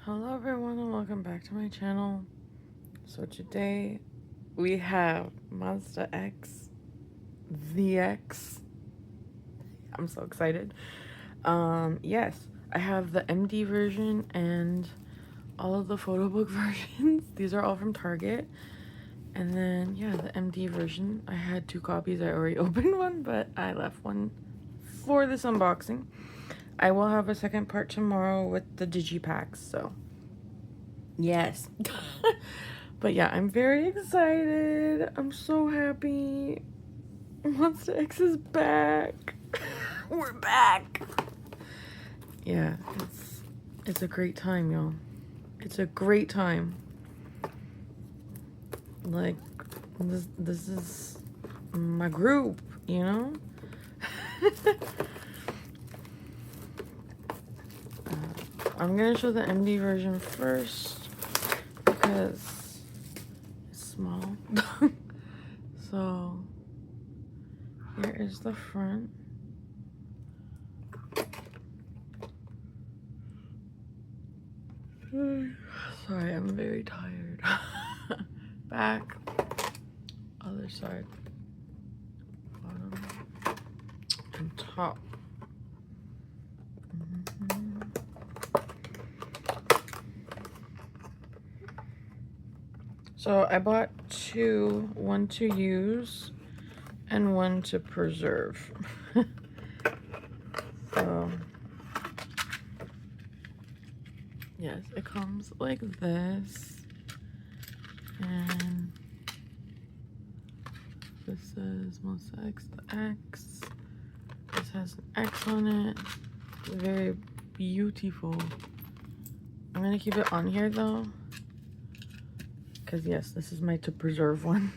Hello everyone and welcome back to my channel. So today we have Monsta X, the X. I'm so excited. Yes, I have the MD version and all of the photo book versions. These are all from Target. And then yeah, the MD version. I had 2 copies. I already opened one, but I left one for this unboxing. I will have a second part tomorrow with the Digi Packs, so yes. But yeah, I'm very excited. I'm so happy. Monsta X is back. We're back. Yeah, it's a great time, y'all. It's a great time. Like this is my group, you know? I'm gonna show the MD version first because it's small. So here is the front. Sorry, I'm very tired. Back, other side, bottom, and top. So I bought 2, one to use and one to preserve. So yes, it comes like this, and this says Monsta X, the X. This has an X on it. It's very beautiful. I'm gonna keep it on here though, because yes, this is my to preserve one.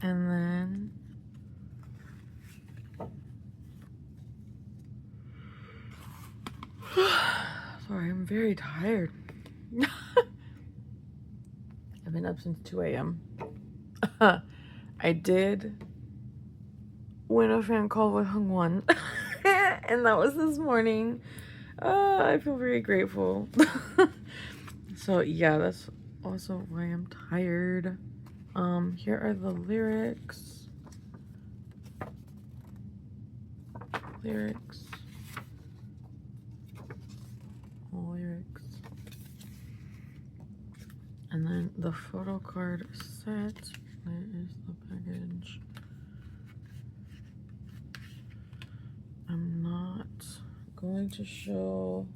And then sorry, I'm very tired. I've been up since 2 a.m. I did win a fan call with Hung-Won. And that was this morning. I feel very grateful. So yeah, that's also why I'm tired. Here are the lyrics. Lyrics. And then the photo card set. There is the package. I'm not going to show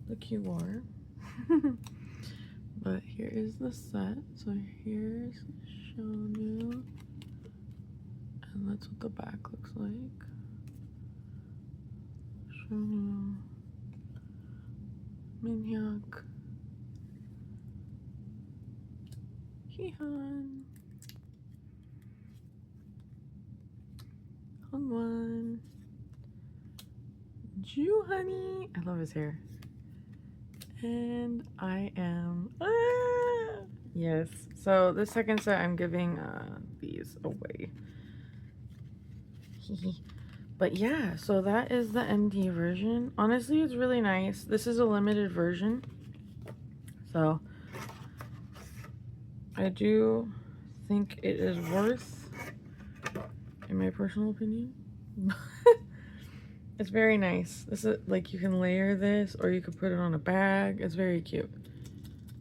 the QR. But here is the set. So here's shown you. And that's what the back looks like. Shown you. Minhyuk. Heehan. Hung-Won. Ju Honey. I love his hair. And I am yes. So the second set I'm giving these away. But yeah, so that is the MD version. Honestly, it's really nice. This is a limited version. So I do think it is worth, in my personal opinion. It's very nice. This is like, you can layer this or you could put it on a bag. It's very cute.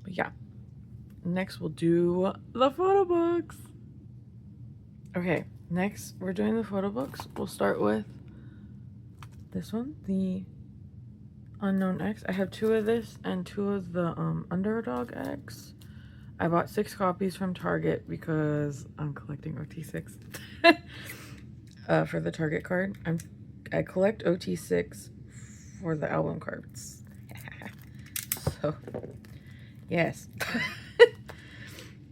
But yeah, next we'll do the photo books. Okay, next we're doing the photo books. We'll start with this one, the Unknown X. I have 2 of this and 2 of the Underdog X. I bought 6 copies from Target because I'm collecting OT6 for the Target card. I collect OT6 for the album cards. So, yes.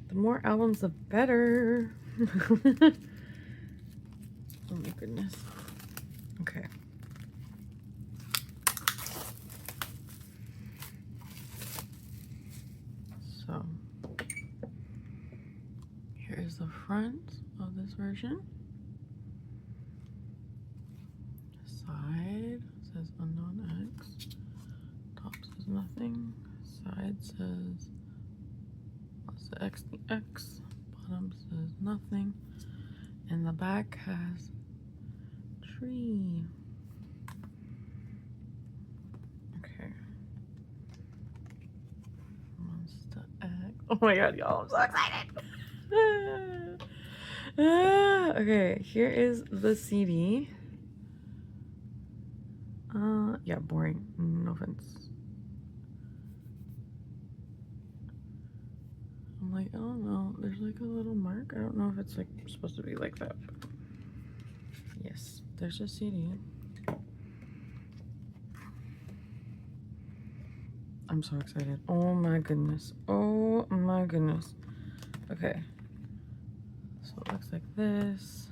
The more albums, the better. Oh my goodness. Okay. So, here's the front of this version. Side says Unknown X. Top says nothing. Side says Monsta X the X. Bottom says nothing. And the back has tree. Okay. Monsta X. Oh my god, y'all, I'm so excited. Okay, here is the CD. Yeah, boring. No offense. I'm like, I don't know. There's like a little mark. I don't know if it's like supposed to be like that. But yes, there's a CD. I'm so excited. Oh my goodness. Oh my goodness. Okay. So it looks like this.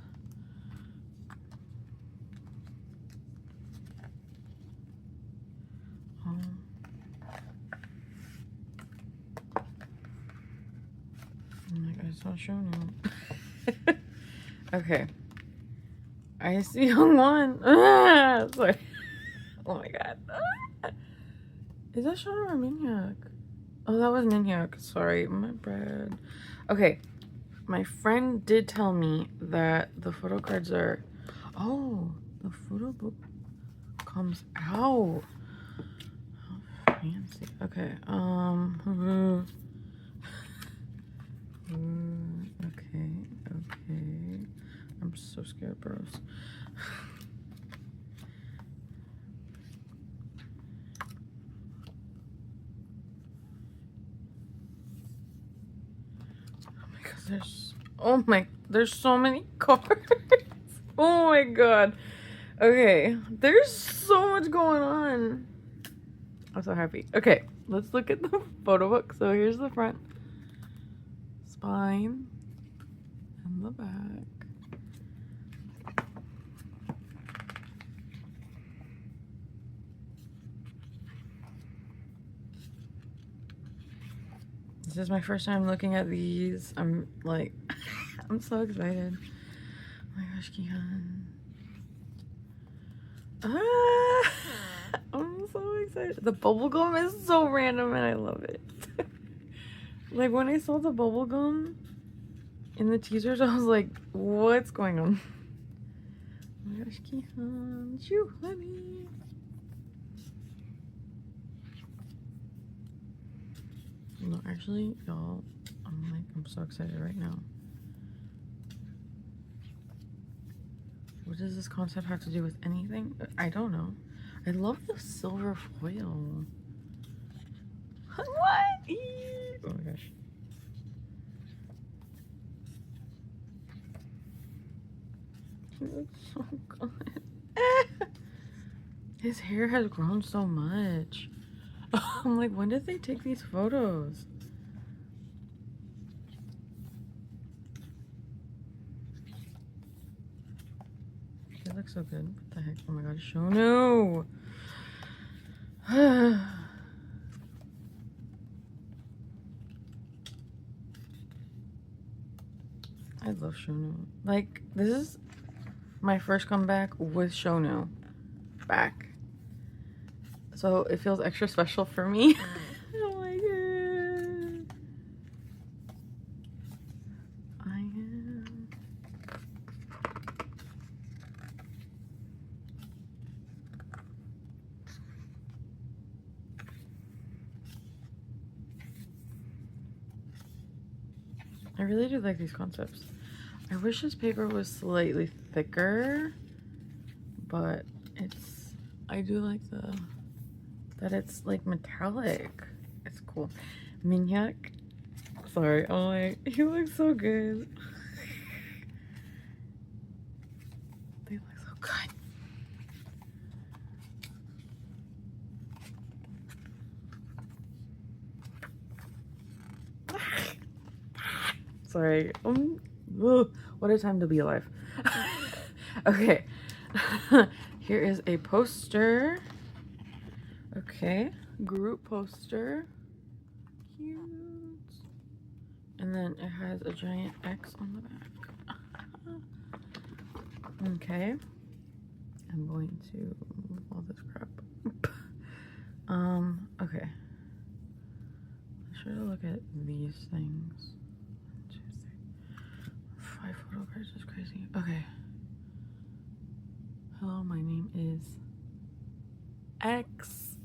Oh my god, it's not showing you. Okay. I see young one. Sorry. Oh my god. Is that Shadow or Minyak? Oh, that was Minyak. Sorry, my bad. Okay. My friend did tell me that the photo cards are... Oh, the photo book comes out. How fancy. Okay. Okay. I'm so scared, bros. There's so many cards. Oh my god. Okay, there's so much going on. I'm so happy. Okay, let's look at the photo book. So here's the front, spine, and the back. This is my first time looking at these. I'm like, I'm so excited. Oh my gosh, Kihan. I'm so excited. The bubble gum is so random and I love it. Like when I saw the bubble gum in the teasers, I was like, what's going on? Oh my gosh, Kihan. Shoo, let me. No, actually, y'all, I'm so excited right now. What does this concept have to do with anything? I don't know. I love the silver foil. What? Oh my gosh. He looks so good. His hair has grown so much. I'm like, when did they take these photos? They look so good. What the heck? Oh my god, Shonu! I love Shonu. Like, this is my first comeback with Shonu back. So it feels extra special for me. Oh my god. I am. I really do like these concepts. I wish this paper was slightly thicker, but it's, I do like that it's like metallic. It's cool. Minyak. Sorry. Oh my, he looks so good. They look so good. Sorry. What a time to be alive. Okay. Here is a poster. Okay. Group poster. Cute. And then it has a giant X on the back. Okay. I'm going to move all this crap. Okay. sure to look at these things. 1, 2, 3. 5 photo cards is crazy. Okay. Hello, my name is X.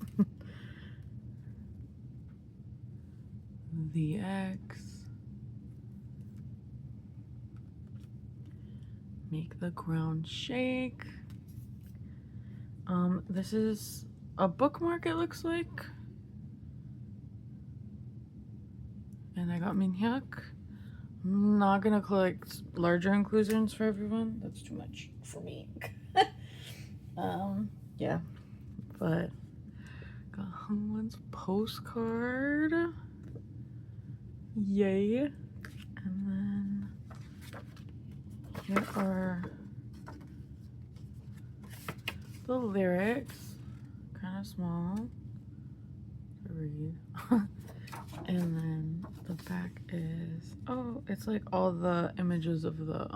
The X. Make the ground shake. This is a bookmark, it looks like. And I got Minhyuk. I'm not gonna collect larger inclusions for everyone. That's too much for me. Yeah. But got Hungwon's postcard. Yay. And then here are the lyrics. Kind of small to read. And then the back is, oh, it's like all the images of the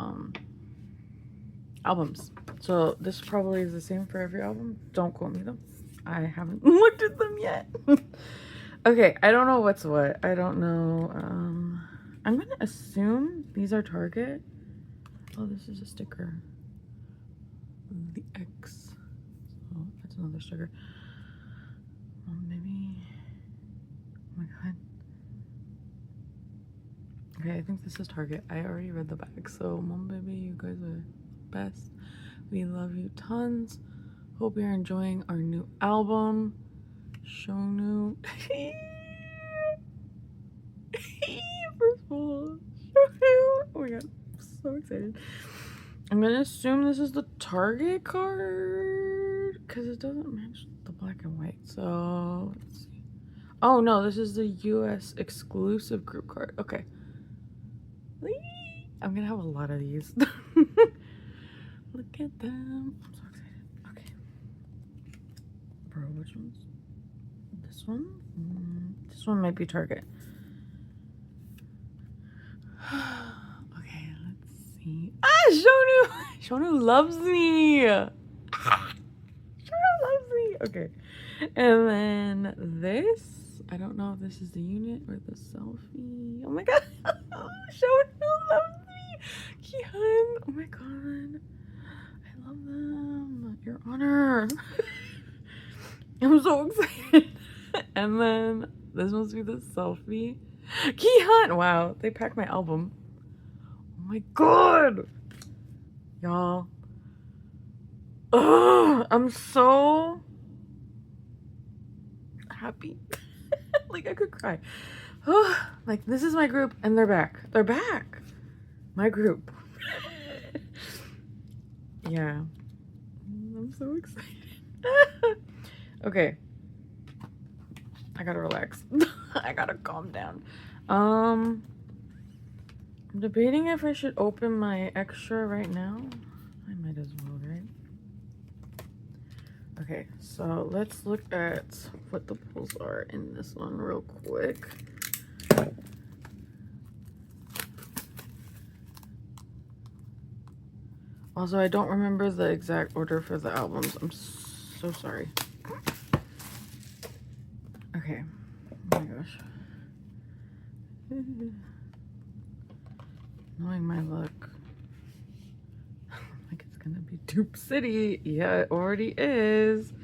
albums. So this probably is the same for every album. Don't quote me though. I haven't looked at them yet. Okay, I don't know what's what. I don't know. I'm gonna assume these are Target. Oh, this is a sticker. The X. Oh, that's another sticker. Maybe. Oh my god. Okay, I think this is Target. I already read the back. So, Mom Baby, you guys are best. We love you tons. Hope you're enjoying our new album. Shonu. First of all, Shonu. Oh my god, I'm so excited. I'm gonna assume this is the Target card because it doesn't match the black and white. So, let's see. Oh no, this is the US exclusive group card. Okay. I'm gonna have a lot of these. Look at them. I'm so excited. Okay. Bro, which one's this one? This one might be Target. Okay, let's see. Ah, Shonu! Shonu loves me! Shonu loves me! Okay. And then this. I don't know if this is the unit or the selfie. Oh my god. Shonu loves me. Kihan. Oh my god. I love them. Your honor. I'm so excited. And then this must be the selfie. Kihan. Wow. They packed my album. Oh my god. Y'all. Ugh, I'm so happy. Like I could cry. Like this is my group and they're back. They're back. My group. Yeah. I'm so excited. Okay. I gotta relax. I gotta calm down. I'm debating if I should open my extra right now. I might as well, right? Okay, so let's look at what the pulls are in this one real quick. Also, I don't remember the exact order for the albums. I'm so sorry. Okay. Oh my gosh. Knowing my luck. Like it's gonna be Dupe City. Yeah, it already is.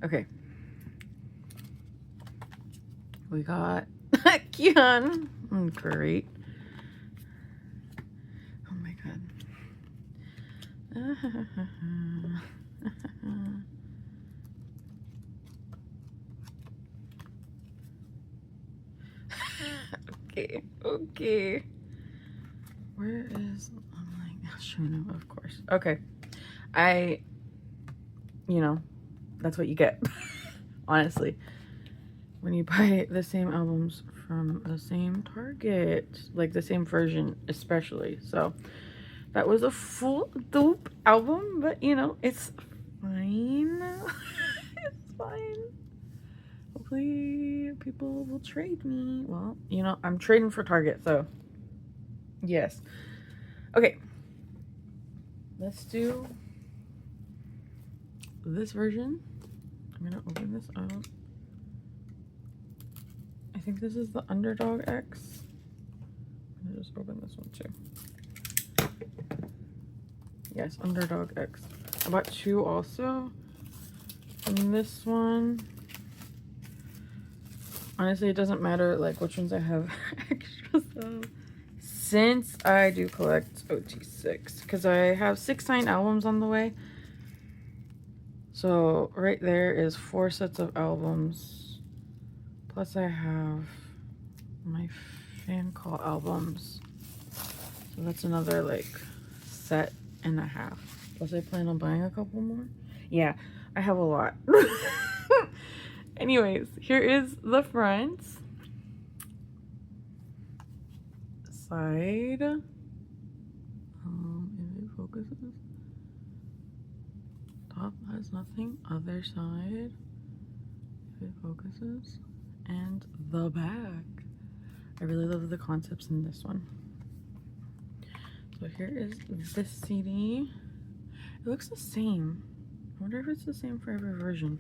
Okay. We got Kian. Great. Oh my god. Okay. Where is, I'm like, Shonu, of course. Okay. You know, that's what you get. Honestly. When you buy the same albums from the same Target. Like the same version, especially. So, that was a full dope album. But, you know, it's fine. It's fine. Hopefully people will trade me. Well, you know, I'm trading for Target, so yes. Okay. Let's do this version. I'm gonna open this up. I think this is the Underdog X. I'm gonna just open this one too. Yes, Underdog X. I bought 2 also. And this one, honestly, it doesn't matter like which ones I have extras of, since I do collect OT6, because I have 6 signed albums on the way. So right there is 4 sets of albums, plus I have my fan call albums, so that's another like set and a half. Plus I plan on buying a couple more. Yeah, I have a lot. Anyways, here is the front side. If it focuses. Top has nothing. Other side, if it focuses. And the back. I really love the concepts in this one. So here is this CD. It looks the same. I wonder if it's the same for every version.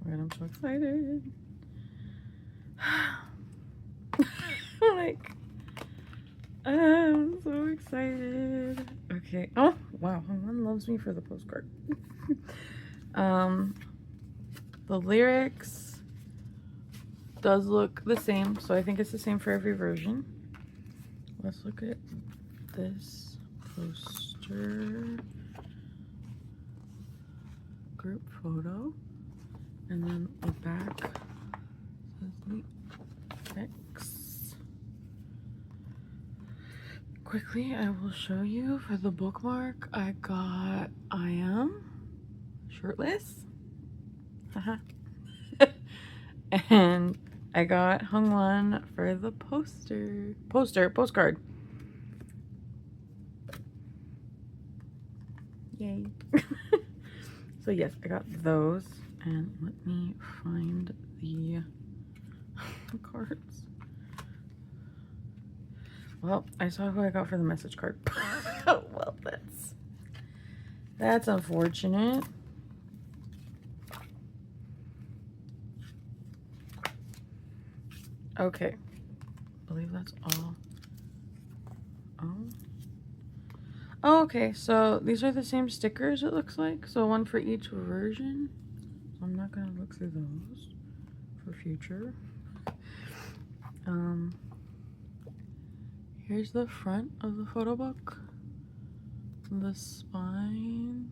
Alright, I'm so excited. Like, I'm so excited. Okay. Oh, wow. Someone loves me for the postcard. The lyrics does look the same, so I think it's the same for every version. Let's look at this poster group photo, and then the back says the X. Quickly, I will show you for the bookmark. I got I am shirtless. And I got hung one for the postcard. Yay. So yes, I got those, and let me find the cards. Well, I saw who I got for the message card. Well, that's unfortunate. Okay, I believe that's all. Oh, okay, so these are the same stickers, it looks like. So one for each version. So I'm not gonna look through those for future. Here's the front of the photo book, the spine,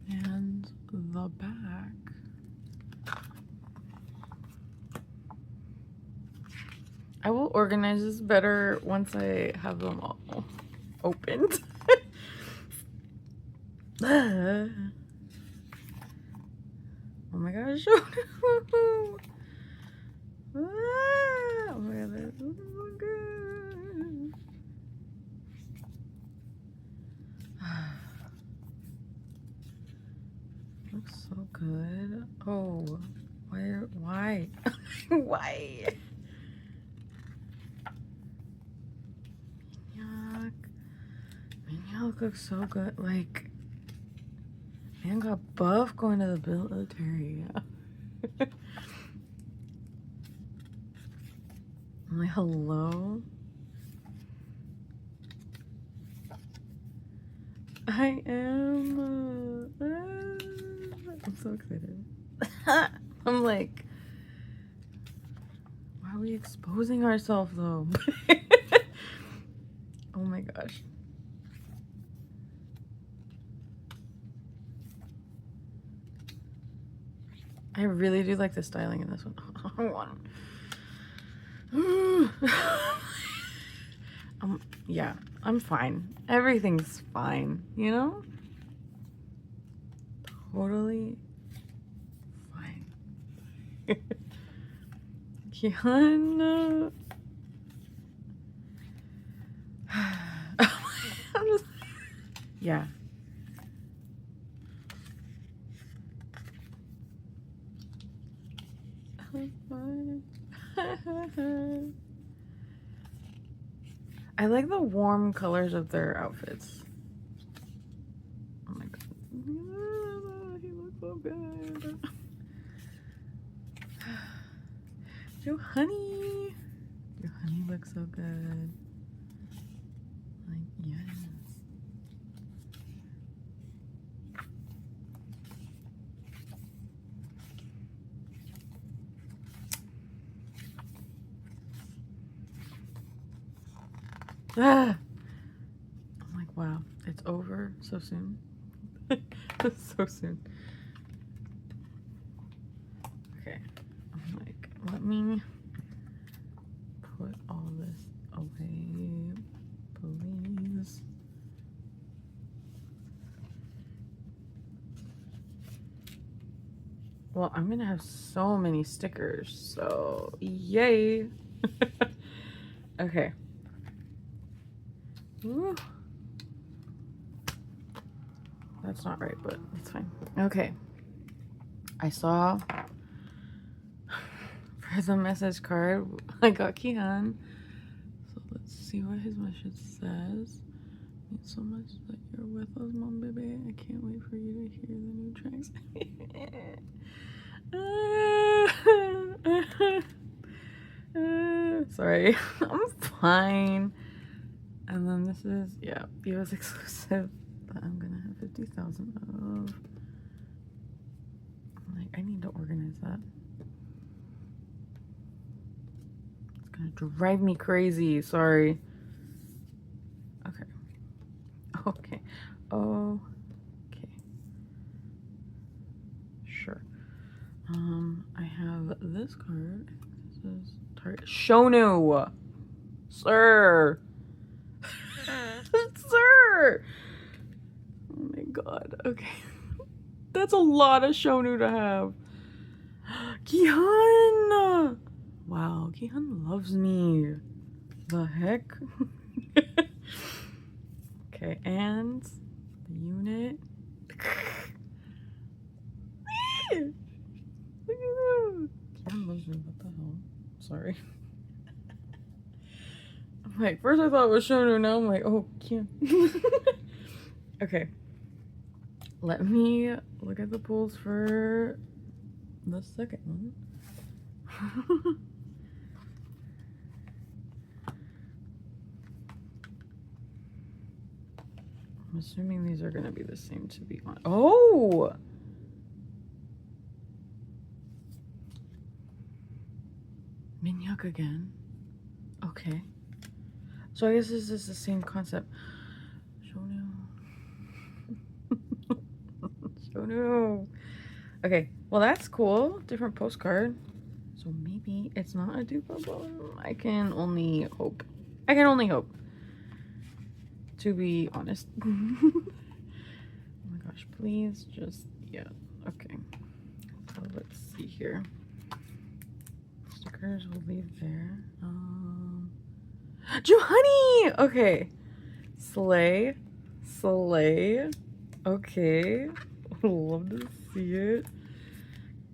and the back. I will organize this better once I have them all opened. Oh my gosh. Oh my god, this is so good. Looks so good. Oh, why? Why? Maniac looks so good. Like, man got buff going to the military. I'm like, hello? I am. I'm so excited. I'm like, why are we exposing ourselves though? Oh my gosh. I really do like the styling in this one. I want yeah, I'm fine. Everything's fine, you know? Totally fine. Kiana. Yeah. I'm fine. I like the warm colors of their outfits. Oh my god. He looks so good. Your honey. Your honey looks so good. Like, yes. Ah! I'm like, wow, it's over so soon. So soon. Okay, I'm like, let me put all this away, please. Well, I'm gonna have so many stickers, so yay. Okay. Ooh. That's not right, but it's fine. Okay. I saw for the message card, I got Kihan. So let's see what his message says. It's so much that you're with us, Mom Baby. I can't wait for you to hear the new tracks. Sorry. I'm fine. And then this is, yeah, US exclusive that I'm gonna have 50,000 of. I'm like, I need to organize that. It's gonna drive me crazy. Sorry. Okay. Okay. Okay. Sure. I have this card. This is Shonu. Sir. Sir. Oh my god. Okay. That's a lot of Shonu to have. Kihan! Wow, Kihan loves me. The heck? Okay, and the unit. Look at that. Kihan loves me. What the hell? Sorry. I'm like, first I thought it was Shonu, now I'm like, oh, Kihan. Okay. Let me look at the pulls for the second one. I'm assuming these are going to be the same, to be honest. Oh! Minhyuk again. Okay. So I guess this is the same concept. Shonu. Shonu. Okay, well that's cool. Different postcard. So maybe it's not a dupe album. I can only hope. I can only hope. To be honest. Oh my gosh, please just, yeah, okay. So let's see here. Stickers will leave there. Juhani! Okay. Slay. Slay. Okay. Love to see it.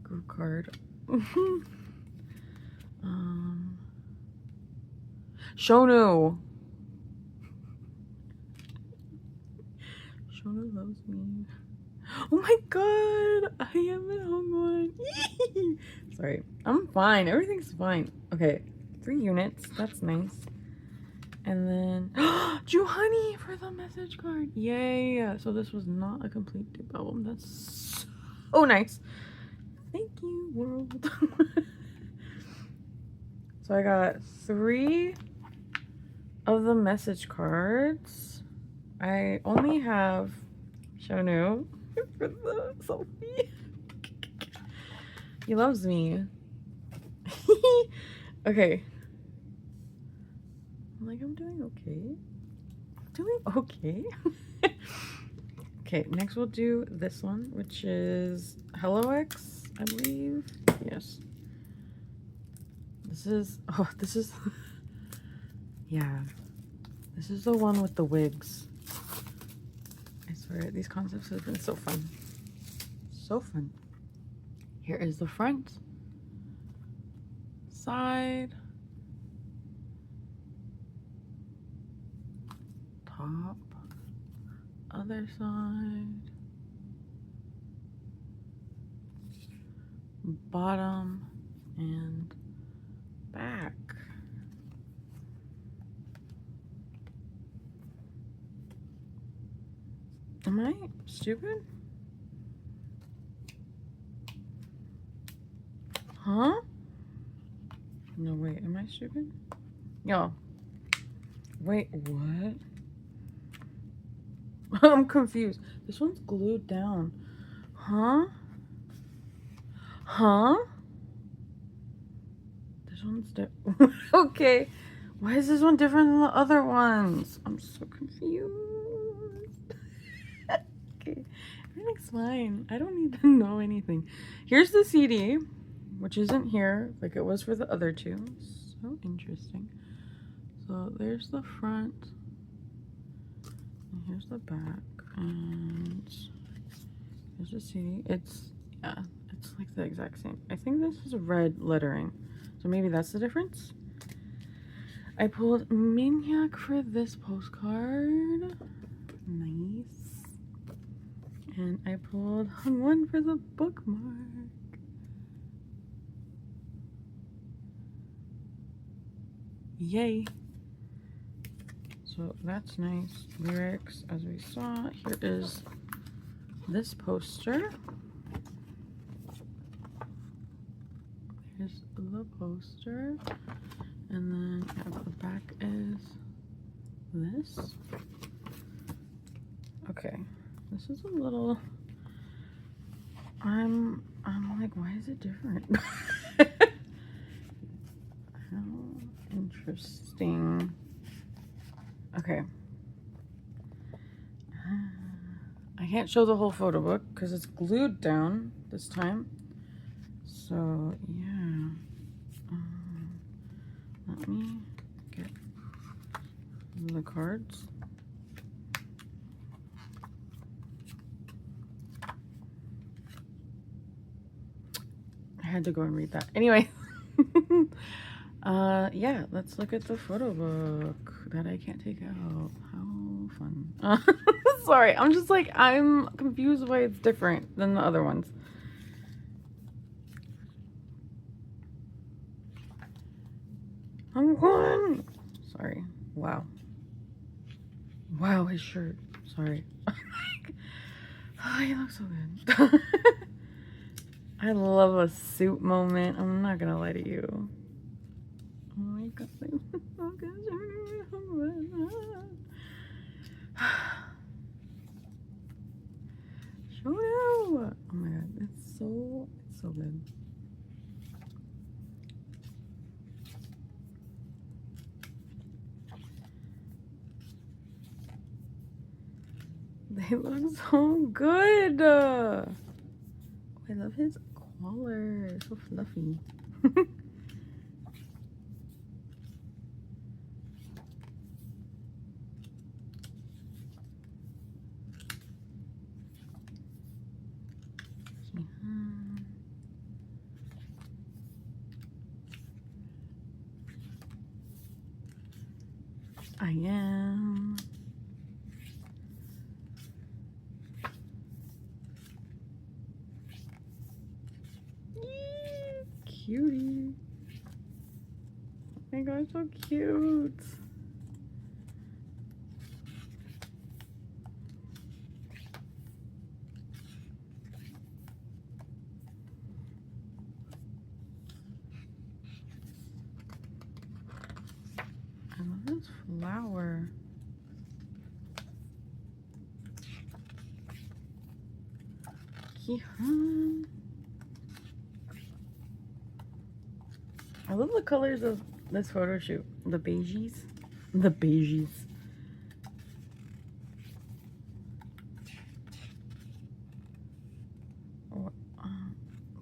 Group card. Shonu. Shonu loves me. Oh my god, I am in Hongwon. Sorry, I'm fine. Everything's fine. Okay, 3 units. That's nice. And then Juhani for the message card. Yay! So this was not a complete dupe album. That's so nice. Thank you, world. So I got 3 of the message cards. I only have Shonu for the selfie. He loves me. Okay. I'm like, I'm doing okay. Doing okay. Okay, next we'll do this one, which is Hello X, I believe. Yes. This is, oh, this is, yeah. This is the one with the wigs. I swear, these concepts have been so fun. So fun. Here is the front, side, top, other side, bottom, and back. Am I stupid? Huh? No, wait, am I stupid? Yo. Wait, what? I'm confused. This one's glued down. Huh? Huh? This one's okay. Why is this one different than the other ones? I'm so confused. Okay. Everything's fine. I don't need to know anything. Here's the CD, which isn't here like it was for the other two. So interesting. So there's the front. And here's the back. And here's the CD. It's like the exact same. I think this is red lettering. So maybe that's the difference. I pulled Maniac for this postcard. Nice. And I pulled one for the bookmark. Yay. So that's nice. Lyrics, as we saw. Here is this poster. Here's the poster. And then the back is this. Okay. This is a little... I'm like, why is it different? How interesting. Okay. I can't show the whole photo book because it's glued down this time. So, yeah. Let me get the cards. I had to go and read that. Anyway. Yeah, let's look at the photo book that I can't take out. How fun. Sorry, I'm just like, I'm confused why it's different than the other ones. I'm one. Sorry. Wow. Wow, his shirt. Sorry. Oh, he looks so good. I love a suit moment. I'm not gonna lie to you. Oh my god. Show now. Oh my god, it's so good. They look so good. Oh, I love his collar. It's so fluffy. I am. Cutie. Oh my gosh, so cute. I love this flower. Kihan. I love the colors of this photo shoot. The beiges. The beiges.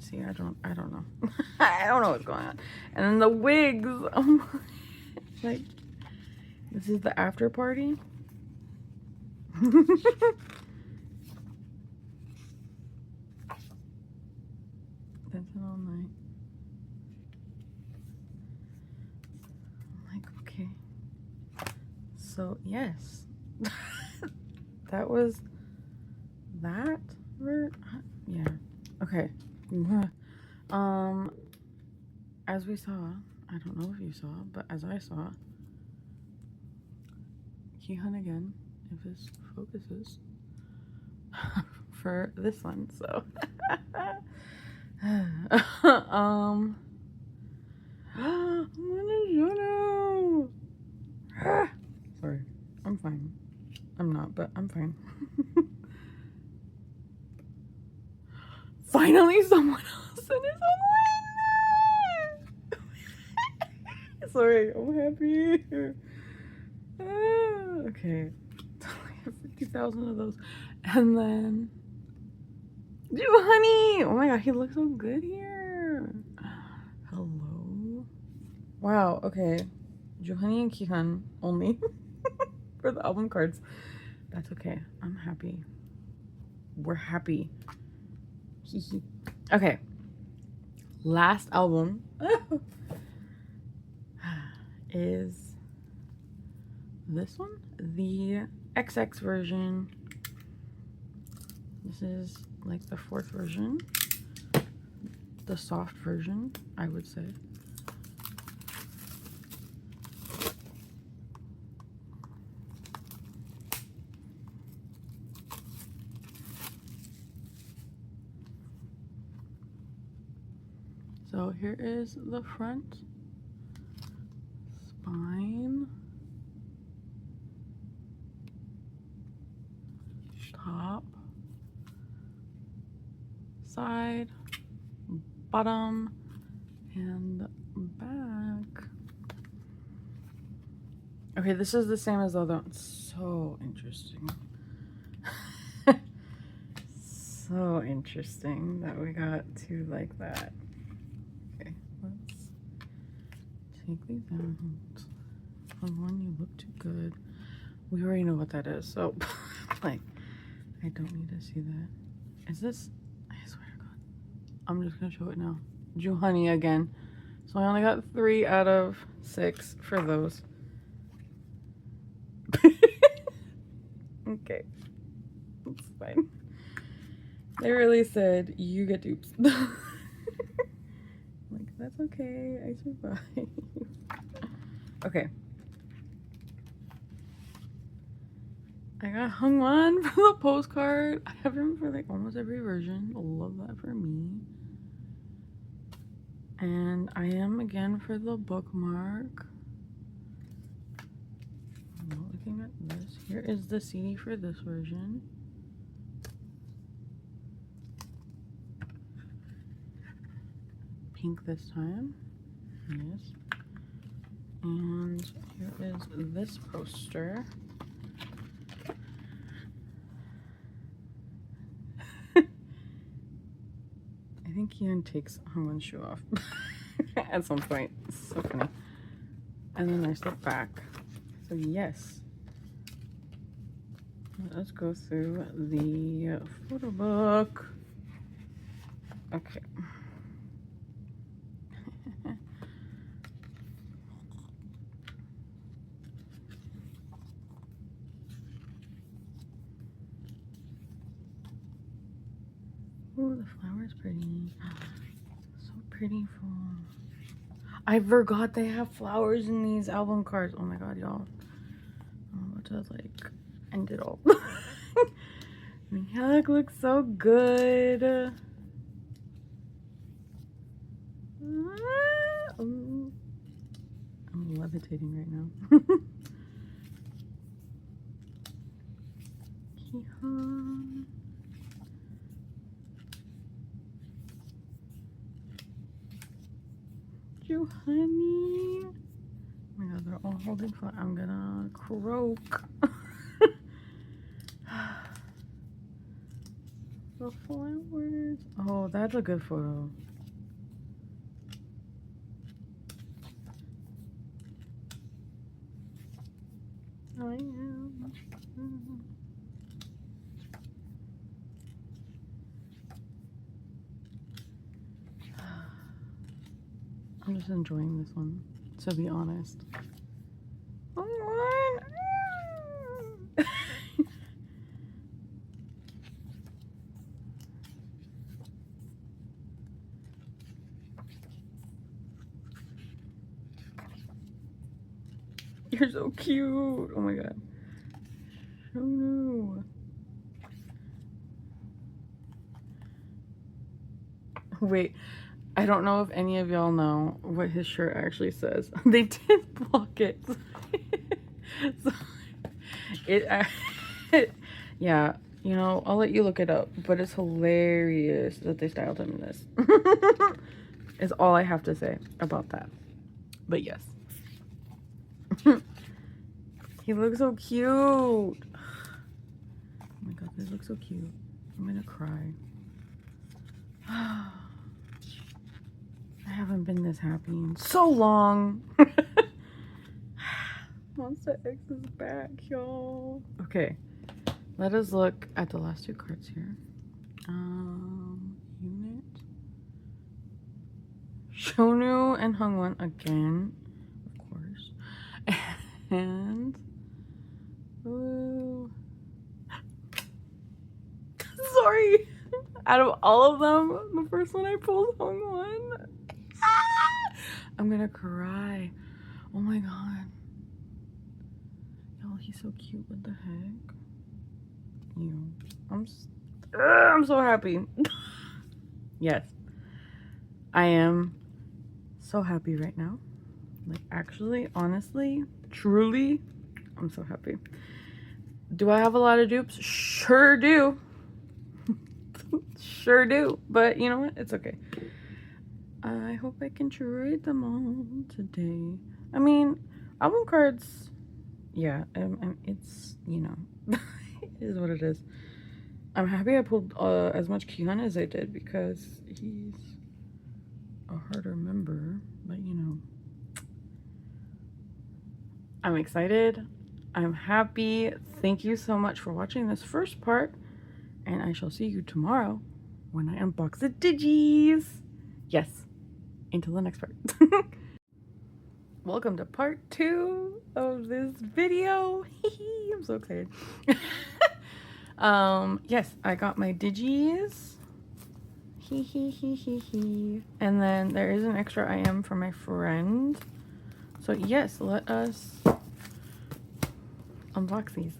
See, I don't know. I don't know what's going on. And then the wigs. Oh my. Like, this is the after party. Dancing all night. I'm like, okay. So, yes. That was that? Yeah. Okay. As we saw, I don't know if you saw, but as I saw, Kihun again, if this focuses, for this one, so. I'm gonna sorry, I'm fine. I'm not, but I'm fine. Finally, someone else in his online. Sorry, I'm happy. Okay, I have 50,000 of those, and then honey. Oh my god, he looks so good here. Hello. Wow. Okay, Juhani and Kihan only for the album cards. That's okay. I'm happy. We're happy. Okay. Last album is this one, the XX version. This is like the 4th version, the soft version, I would say. So here is the front spine, top, side, bottom, and back. Okay, this is the same as the other one. So interesting. So interesting that we got two like that. Okay, let's take these out. For one, you look too good. We already know what that is, so like, I don't need to see that. Is this? I swear to God, I'm just gonna show it now. Juhani again. So I only got 3 out of 6 for those. Okay, it's fine. They really said you get dupes. Like, that's okay, I survived. Okay. I got Hungwon for the postcard. I have him for like almost every version. Love that for me. And I am again for the bookmark. I'm not looking at this. Here is the CD for this version. Pink this time. Yes. And here is this poster. I think Ian takes Hungwon's shoe off at some point. It's so funny. And then there's the back. So yes. Let's go through the photo book. Okay. Oh, the flower's pretty. So pretty. I forgot they have flowers in these album cards. Oh my god, y'all. I'm about to like end it all. Mihak looks so good. I'm levitating right now. Kihan. Juhani. Oh my god, they're all holding flat. I'm gonna croak. The flowers. Oh, that's a good photo. I am. I'm just enjoying this one, to be honest. Oh my. You're so cute. Oh my god. Shonu. Wait, I don't know if any of y'all know what his shirt actually says. They did block it. So yeah, you know, I'll let you look it up, but it's hilarious that they styled him in this. Is all I have to say about that. But yes. He looks so cute. Oh my god, they look so cute. I'm gonna cry. I haven't been this happy in so long. Monsta X is back, y'all. Okay, let us look at the last two cards here. Unit. Shonu and Hungwon again, of course. And ooh. Sorry. Out of all of them, the first one I pulled Hungwon. I'm gonna cry. Oh my god. Y'all, he's so cute. What the heck? Ew. I'm so happy. Yes. I am so happy right now. Like, actually, honestly, truly, I'm so happy. Do I have a lot of dupes? Sure do. Sure do. But you know what? It's okay. I hope I can trade them all today. I mean, album cards, yeah, it's, you know, it is what it is. I'm happy I pulled as much Kihan as I did because he's a harder member, but you know. I'm excited. I'm happy. Thank you so much for watching this first part, and I shall see you tomorrow when I unbox the Digis. Yes, until the next part. Welcome to part 2 of this video. I'm so excited. Yes, I got my Digis. And then there is an extra IM for my friend. So yes, let us unbox these.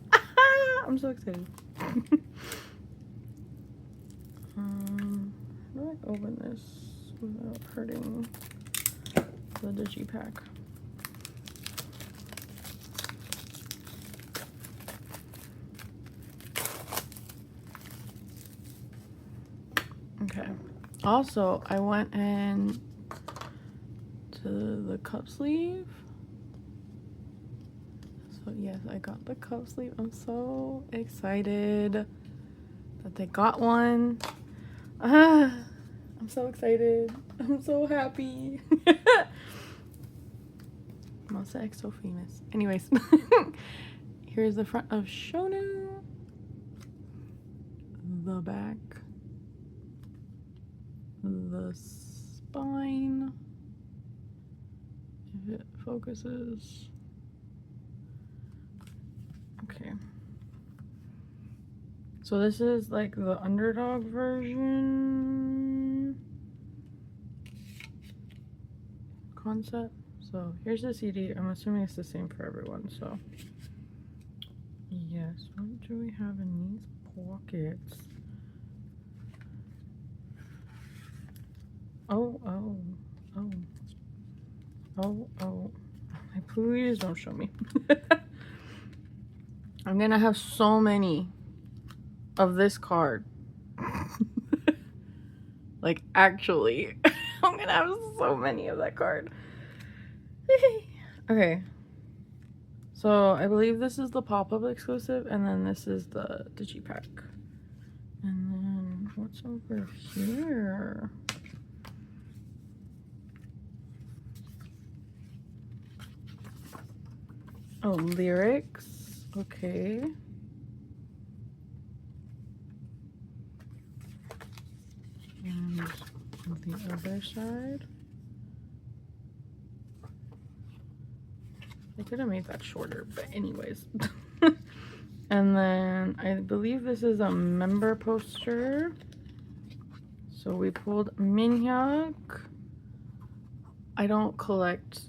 I'm so excited. How do I open this without hurting the Digi Pack? Okay. Also, I went in to the cup sleeve. So yes, I got the cup sleeve. I'm so excited that they got one. I'm so excited. I'm so happy. Monsta X so famous. Anyways, here's the front of Shonu. The back. The spine. If it focuses. Okay. So this is like the Underdog version concept. So here's the CD. I'm assuming it's the same for everyone. So yes, what do we have in these pockets? Oh. Please don't show me. I'm gonna have so many of this card. Like, actually, I'm gonna have so many of that card. Okay. So, I believe this is the pop-up exclusive, and then this is the Digi Pack. And then, what's over here? Oh, lyrics. Okay. And on the other side. I could have made that shorter, but anyways. And then I believe this is a member poster. So we pulled Minhyuk. I don't collect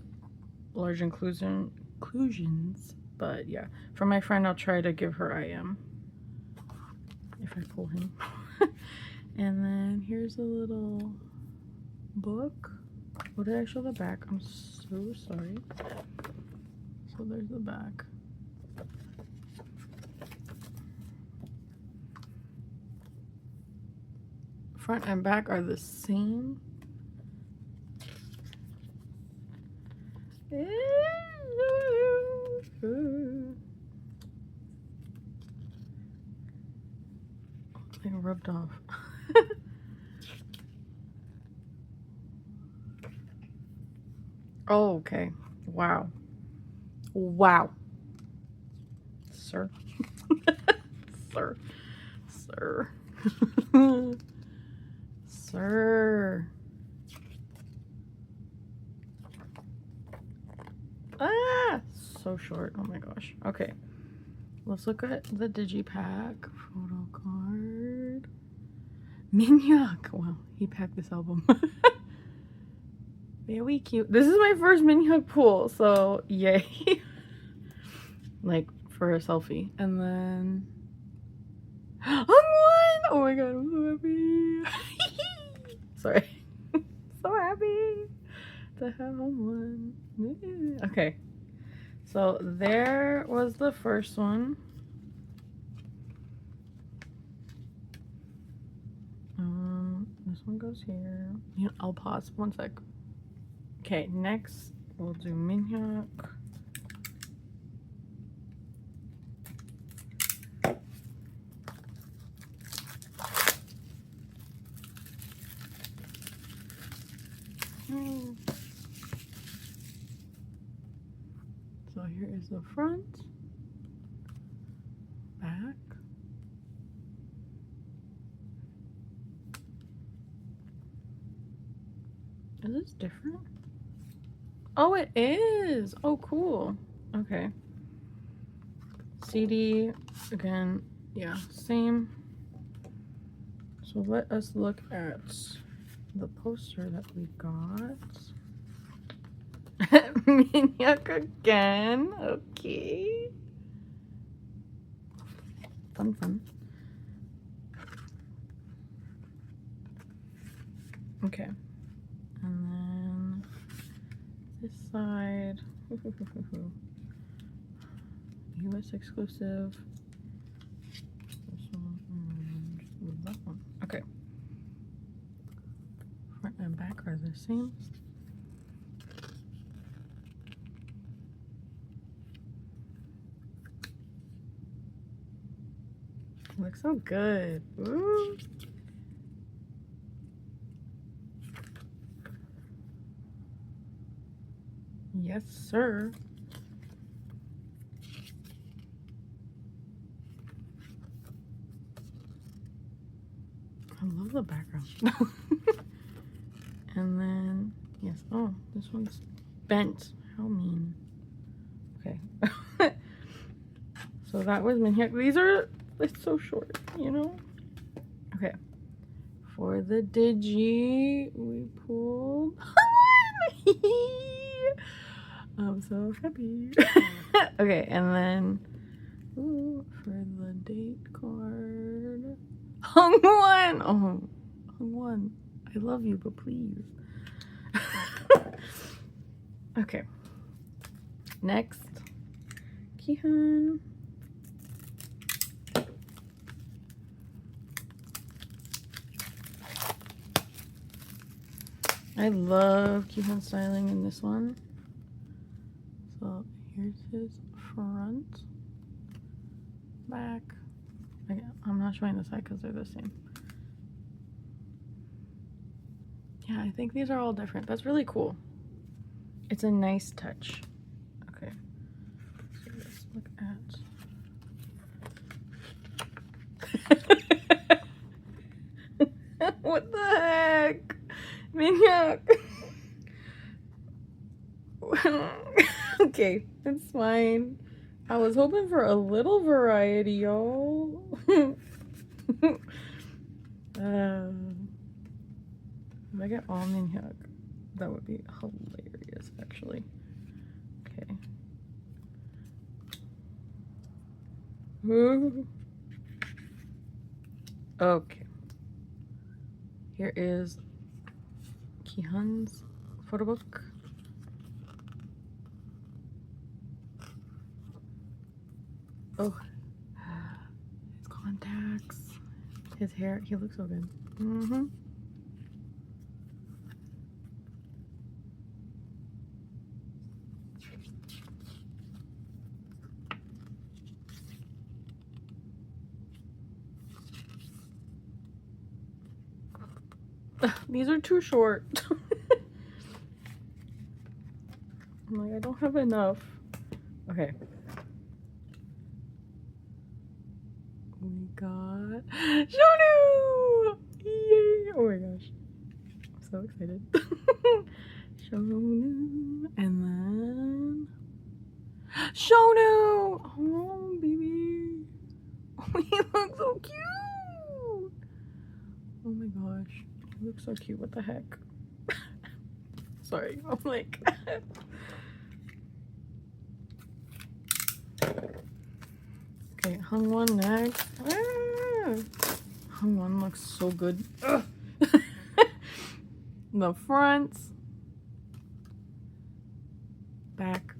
large inclusion conclusions. But yeah, for my friend, I'll try to give her IM if I pull him. And then here's a little book. What did I show the back? I'm so sorry. So there's the back. Front and back are the same. Like rubbed off. Oh, okay. Wow. Wow. Sir. Sir. Sir. Sir. Ah! So short. Oh my gosh. Okay. Let's look at the Digi Pack photo card. Minhyuk. Wow, he packed this album. Very cute. This is my first Minhyuk pull, so yay. Like for a selfie. And then Hungwon! Oh my god, I'm so happy. Sorry. So happy to have Hungwon. Okay. So there was the first one. This one goes here. Yeah, I'll pause 1 sec. Okay, next we'll do Minhyuk. So here is the front, back. Is this different? Oh, it is. Oh, cool. Okay. CD, again, yeah, same. So let us look at the poster that we got. Minhyuk again. Okay. Fun, fun. Okay. And then this side. US exclusive. This one and that one. Okay. Front and back are the same. Looks so good. Ooh. Yes, sir. I love the background. And then, yes. Oh, this one's bent. How mean. Okay. So that was Minhyuk. These are, it's so short, you know? Okay. For the Digi, we pulled. I'm so happy. Okay, and then ooh, for the date card, Hungwon. Oh, Hungwon, I love you, but please. Okay. Next, Kihyun. I love Kihyun styling in this one. So here's his front, back. I'm not showing the side because they're the same. Yeah, I think these are all different. That's really cool. It's a nice touch. Okay. So let's look at. What the heck? Minhyuk. Okay, it's fine. I was hoping for a little variety, y'all. If I get all Minhyuk, that would be hilarious, actually. Okay. Okay. Here is Kihan's photo book. Oh, his contacts, his hair. He looks so good. These are too short. I'm like, I don't have enough. Okay. We got Shonu! Yay! Oh my gosh. I'm so excited. Shonu. And then Shonu! Oh, baby. Oh, he looks so cute. Oh my gosh. He looks so cute. What the heck? Sorry. I'm like... Okay, hung one next. Ah! Hung one looks so good. The front, back.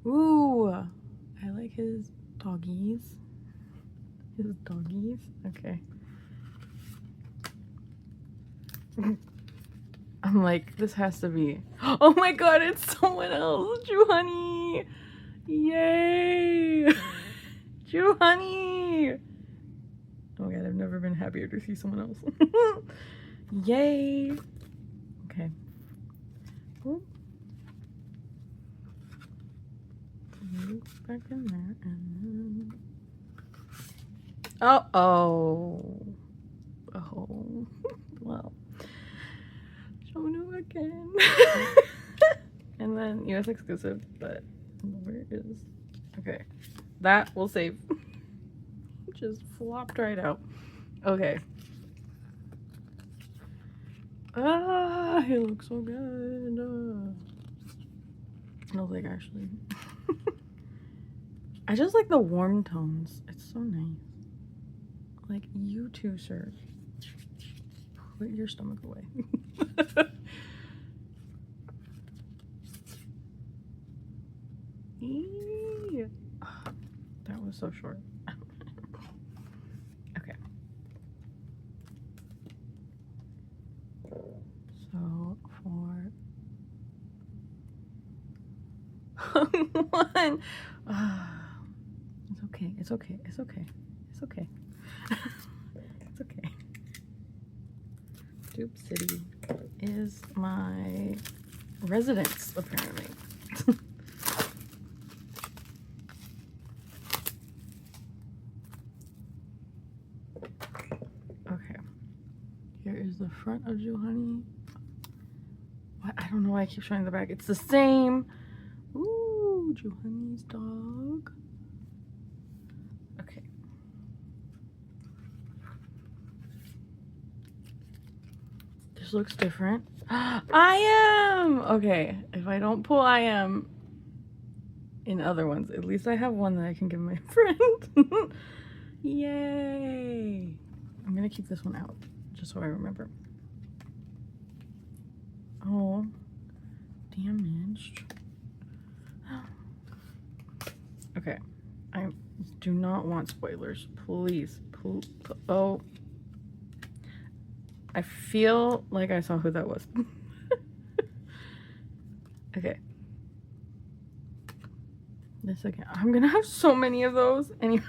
Ooh, I like his doggies. His doggies. Okay. I'm like, this has to be. Oh my god, it's someone else. Juhani. Yay. Juhani. Oh my god, I've never been happier to see someone else. Yay. Okay. Ooh. Back in there and then... Oh. Well. Shonu again. And then US exclusive, but where is... Okay. That will save. Just flopped right out. Okay. Ah, he looks so good. No, like actually. I just like the warm tones. It's so nice. Like, you too, sir. Put your stomach away. Eee. That was so short. Okay. So for one, it's okay. It's okay. It's okay. It's okay. It's okay. Dupe City is my residence, apparently. Okay. Here is the front of Juhani. What? I don't know why I keep showing the back. It's the same. Ooh, Juhani's dog. Okay. This looks different. I am! Okay, if I don't pull I am in other ones, at least I have one that I can give my friend. Yay! I'm gonna keep this one out, just so I remember. Oh, damaged. Okay, I do not want spoilers. Please. Oh. I feel like I saw who that was. Okay. This again. I'm gonna have so many of those. Anyway.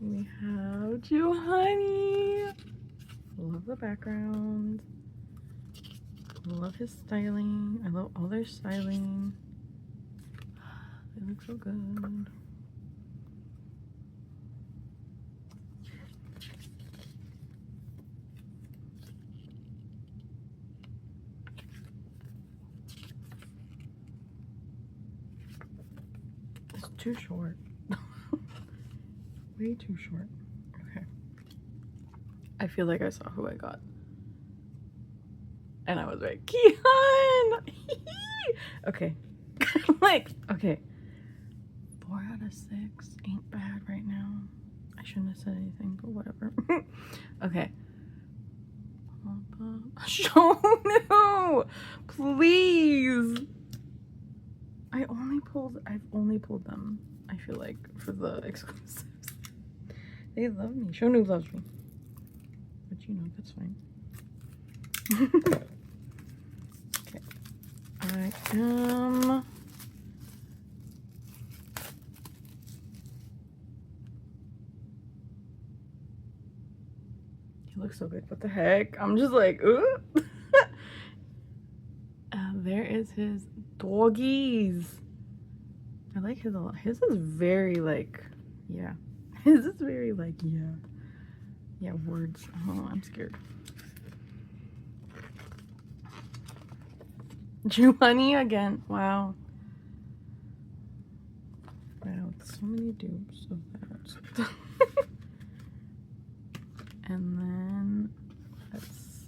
We have Juhani. Love the background. Love his styling. I love all their styling. They look so good. It's too short. Way too short. Okay. I feel like I saw who I got. And I was like, Kihan! Okay. Like, okay. 4 out of 6 ain't bad right now. I shouldn't have said anything, but whatever. Okay. Show no! Please! I've only pulled them, I feel like, for the exclusives. They love me. Shonu loves me. But you know, that's fine. Okay. I am... He looks so good. What the heck? I'm just like, ooh. There is his doggies. I like his a lot. His is very like, yeah. His is very like, yeah. Yeah, words. Oh, I'm scared. Honey again. Wow. Wow, so many dupes of that. And then let's.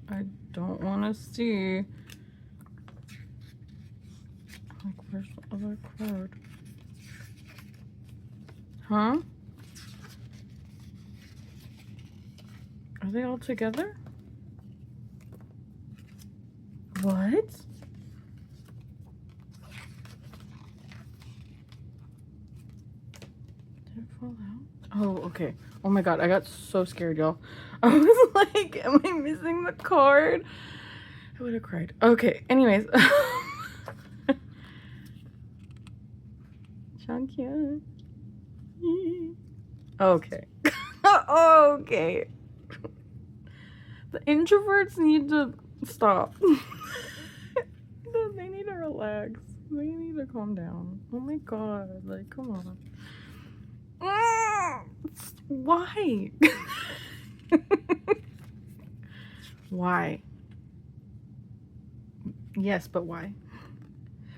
I don't want to see. Like, where's the other card? Huh? Are they all together? What? Did it fall out? Oh, okay. Oh my god, I got so scared, y'all. I was like, am I missing the card? I would have cried. Okay, anyways. Shankya. Okay. Okay. The introverts need to stop. They need to relax. They need to calm down. Oh my god. Like, come on. Why? Why? Yes, but why?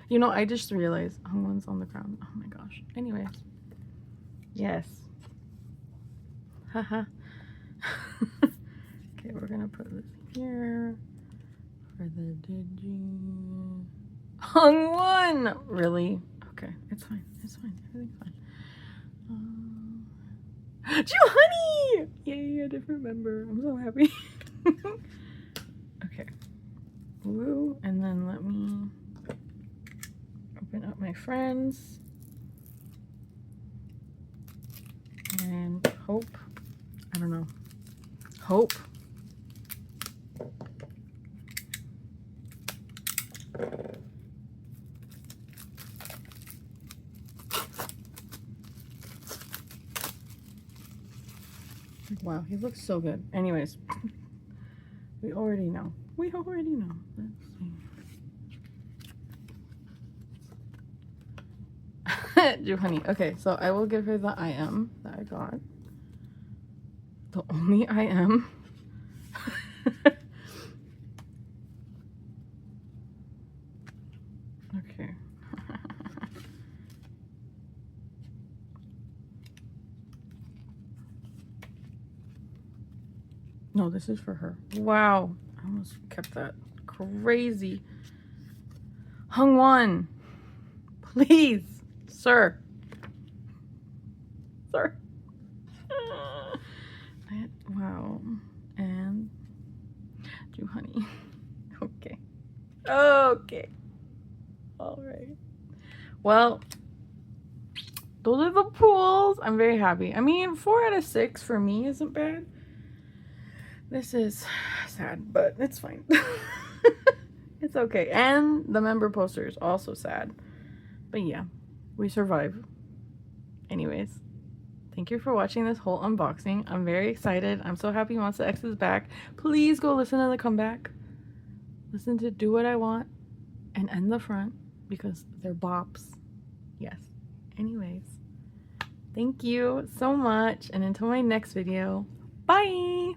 You know, I just realized one's on the ground. Oh my gosh. Anyways. Yes. Haha. Okay, we're gonna put this here for the Digi. Hung one! Really? Okay, it's fine. It's fine. Everything's fine. Honey! Yay, a different member. I'm so happy. Okay. Woo. And then let me open up my friends. And hope. I don't know. Hope. Wow, he looks so good. Anyways, we already know. We already know. Let's see. Honey. Okay, so I will give her the I am that I got. The only I am. Okay. No, this is for her. Wow. I almost kept that. Crazy. Hung one. Please. Sir. Sir. Wow. And honey. Okay. Okay. All right. Well, those are the pools. I'm very happy. I mean, 4 out of 6 for me isn't bad. This is sad, but it's fine. It's okay. And the member poster is also sad. But yeah, we survive. Anyways, thank you for watching this whole unboxing. I'm very excited. I'm so happy Monsta X is back. Please go listen to the comeback. Listen to Do What I Want and End the Front because they're bops. Yes. Anyways, thank you so much. And until my next video, bye!